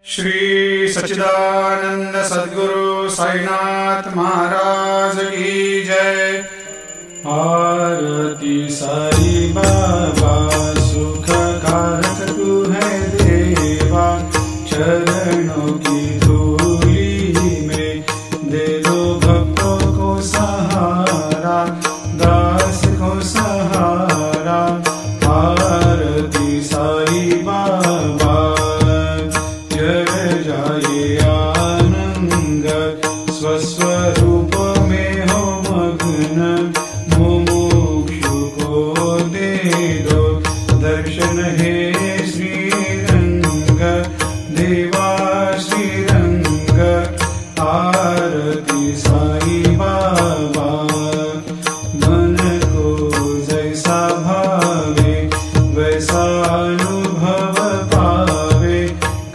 श्री सच्चिदानंद सद्गुरु साईनाथ महाराज की जय। आरती साई बाबा सुख कारक तू है देवा, चरणों की धूली में दे दो भक्तों को सहारा, दास को सहारा। आरती साई बाबा जय जाए आनंद, स्वस्वरूप में हो मग्न, मुमुक्षु को दे दो दर्शन हे श्रीरंग, देवा श्रीरंग। आरती साई बाबा मन को जैसा भावे वैसा अनुभव पावे,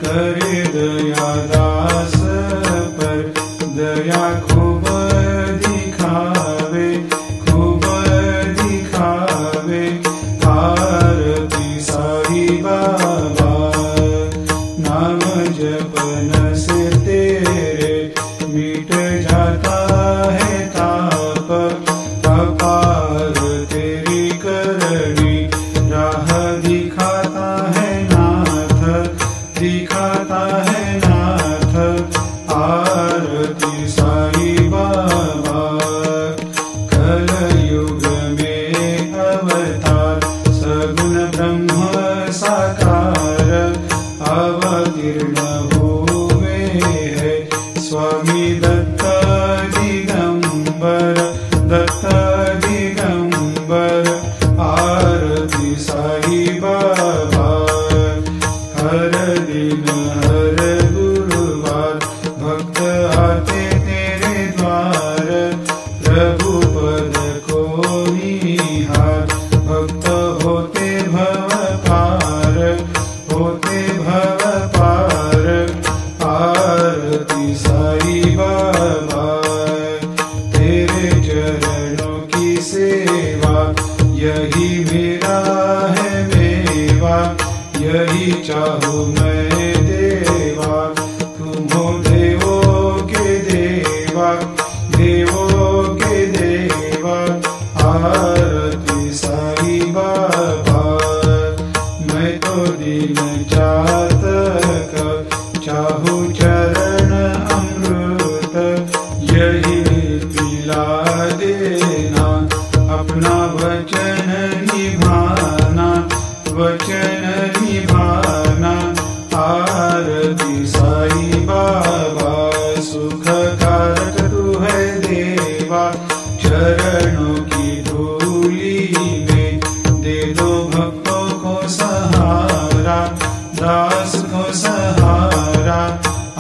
करे दया दास पर दया खूब दिखावे, खूब दिखावे। आरती साई बाबा नाम जपन से तेरे मिट जाता है ताप, अपार तेरी करनी राह दिखाता है नाथ, दिखाता है नाथ। आरती साई बाबा कलयुग में अवतार, सगुण ब्रह्म साकार अवतीर्ण हुए है स्वामी दत्त दिगंबर, दत्त दिगंबर। आरती साई बाबा हर दिन हर गुरुवार भक्त आते तेरे द्वार, प्रभु पद को निहार, भक्त होते भव पार, होते भव पार। आरती साई बाबा तेरे चरणों की सेवा, यही मेरा है मेवा, यही चाहूँ मैं देवा। तुम हो देवों के देवा, देवों के देवा। आरती साई बाबा मैं तो दिन चातक, चाहूँ चरण अमृत, यही पिला देना, अपना वचन निभाना, वचन निभाना। आरती साई बाबा सुख कारक तू है देवा, चरणों की धूली में दे दो भक्तों को सहारा, दास को सहारा।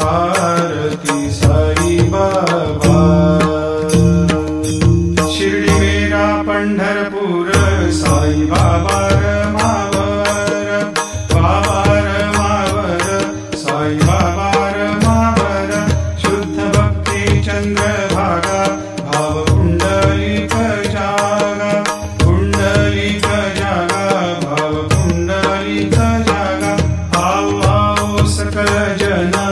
आरती साई बाबा शिर्डी मेरा पंढरपूर, साई बाबा रमावर, बाबा रमावर, साई बाबा रमावर। शुद्ध भक्ति चंद्रभागा, भाव कुंडलिक जागा, कुंडलिक जागा, भाव कुंडलिक जागा। आओ आओ सकल जना